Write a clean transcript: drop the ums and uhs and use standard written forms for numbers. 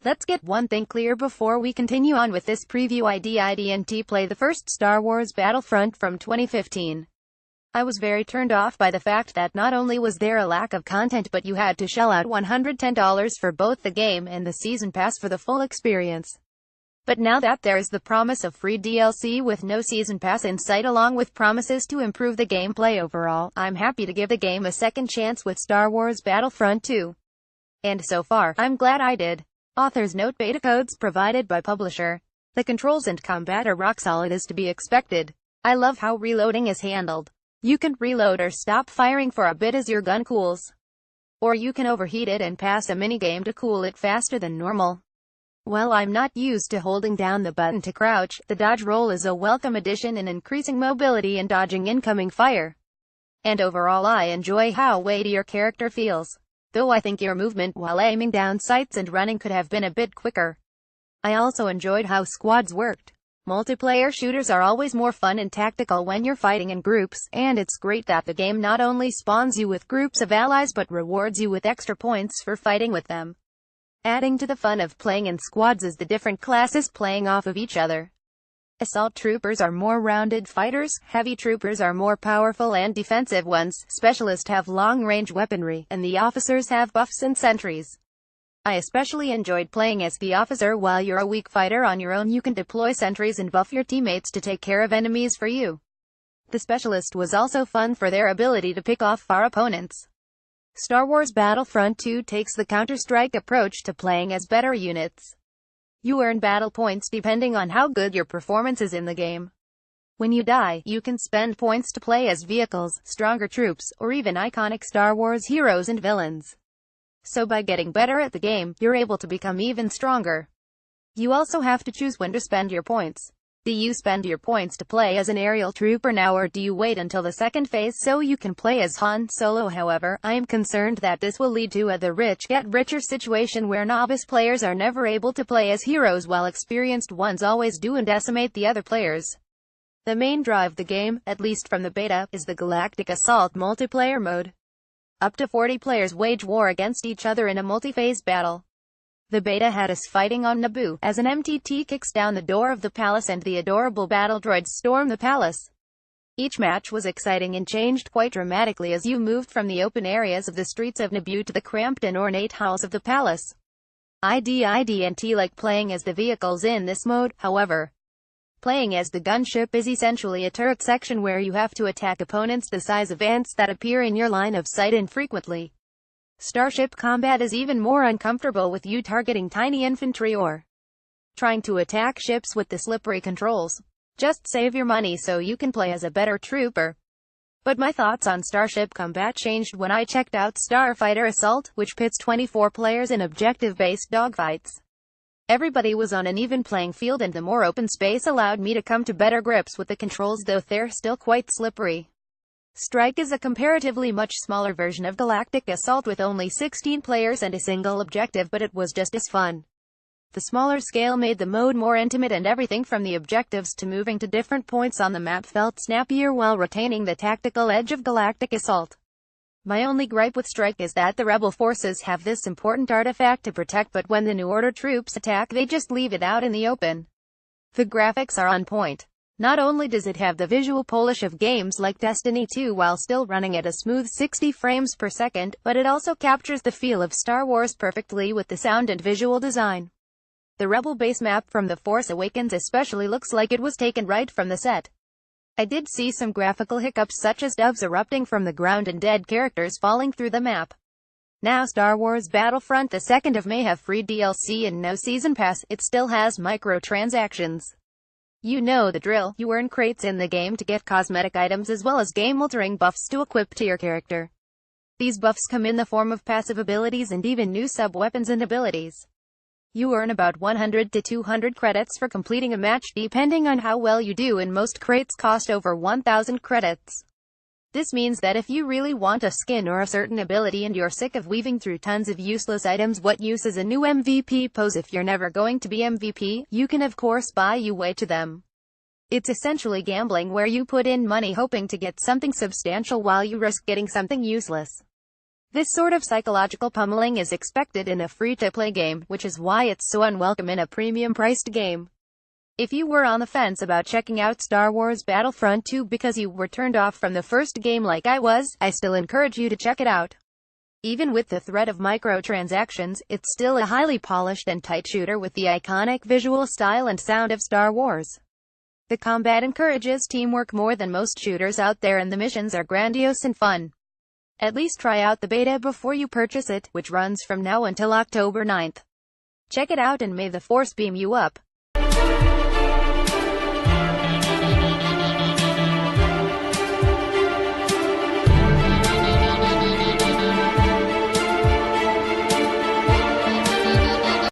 Let's get one thing clear before we continue on with this preview. I didn't play the first Star Wars Battlefront from 2015. I was very turned off by the fact that not only was there a lack of content but you had to shell out $110 for both the game and the season pass for the full experience. But now that there is the promise of free DLC with no season pass in sight along with promises to improve the gameplay overall, I'm happy to give the game a second chance with Star Wars Battlefront 2. And so far, I'm glad I did. Author's note: beta codes provided by publisher. The controls and combat are rock solid as to be expected. I love how reloading is handled. You can reload or stop firing for a bit as your gun cools. Or you can overheat it and pass a minigame to cool it faster than normal. While I'm not used to holding down the button to crouch, the dodge roll is a welcome addition in increasing mobility and dodging incoming fire. And overall I enjoy how weighty your character feels. Though I think your movement while aiming down sights and running could have been a bit quicker. I also enjoyed how squads worked. Multiplayer shooters are always more fun and tactical when you're fighting in groups, and it's great that the game not only spawns you with groups of allies but rewards you with extra points for fighting with them. Adding to the fun of playing in squads is the different classes playing off of each other. Assault troopers are more rounded fighters, heavy troopers are more powerful and defensive ones, specialists have long-range weaponry, and the officers have buffs and sentries. I especially enjoyed playing as the officer. While you're a weak fighter on your own, you can deploy sentries and buff your teammates to take care of enemies for you. The specialist was also fun for their ability to pick off far opponents. Star Wars Battlefront 2 takes the Counter-Strike approach to playing as better units. You earn battle points depending on how good your performance is in the game. When you die, you can spend points to play as vehicles, stronger troops, or even iconic Star Wars heroes and villains. So by getting better at the game, you're able to become even stronger. You also have to choose when to spend your points. Do you spend your points to play as an aerial trooper now, or do you wait until the second phase so you can play as Han Solo? However, I am concerned that this will lead to the rich get richer situation where novice players are never able to play as heroes while experienced ones always do and decimate the other players. The main drive of the game, at least from the beta, is the Galactic Assault multiplayer mode. Up to 40 players wage war against each other in a multi-phase battle. The beta had us fighting on Naboo, as an MTT kicks down the door of the palace and the adorable battle droids storm the palace. Each match was exciting and changed quite dramatically as you moved from the open areas of the streets of Naboo to the cramped and ornate halls of the palace. I didn't like playing as the vehicles in this mode, however. Playing as the gunship is essentially a turret section where you have to attack opponents the size of ants that appear in your line of sight infrequently. Starship combat is even more uncomfortable with you targeting tiny infantry or trying to attack ships with the slippery controls. Just save your money so you can play as a better trooper. But my thoughts on Starship combat changed when I checked out Starfighter Assault, which pits 24 players in objective-based dogfights. Everybody was on an even playing field and the more open space allowed me to come to better grips with the controls, though they're still quite slippery. Strike is a comparatively much smaller version of Galactic Assault with only 16 players and a single objective, but it was just as fun. The smaller scale made the mode more intimate, and everything from the objectives to moving to different points on the map felt snappier while retaining the tactical edge of Galactic Assault. My only gripe with Strike is that the rebel forces have this important artifact to protect, but when the New Order troops attack they just leave it out in the open. The graphics are on point. Not only does it have the visual polish of games like Destiny 2 while still running at a smooth 60 frames per second, but it also captures the feel of Star Wars perfectly with the sound and visual design. The Rebel base map from The Force Awakens especially looks like it was taken right from the set. I did see some graphical hiccups such as doves erupting from the ground and dead characters falling through the map. Now Star Wars Battlefront the 2nd of May have free DLC and no season pass. It still has microtransactions. You know the drill. You earn crates in the game to get cosmetic items as well as game-altering buffs to equip to your character. These buffs come in the form of passive abilities and even new sub-weapons and abilities. You earn about 100 to 200 credits for completing a match depending on how well you do, and most crates cost over 1,000 credits. This means that if you really want a skin or a certain ability and you're sick of weaving through tons of useless items, what use is a new MVP pose if you're never going to be MVP? You can of course buy your way to them. It's essentially gambling where you put in money hoping to get something substantial while you risk getting something useless. This sort of psychological pummeling is expected in a free-to-play game, which is why it's so unwelcome in a premium-priced game. If you were on the fence about checking out Star Wars Battlefront 2 because you were turned off from the first game like I was, I still encourage you to check it out. Even with the threat of microtransactions, it's still a highly polished and tight shooter with the iconic visual style and sound of Star Wars. The combat encourages teamwork more than most shooters out there, and the missions are grandiose and fun. At least try out the beta before you purchase it, which runs from now until October 9th. Check it out and may the Force beam you up.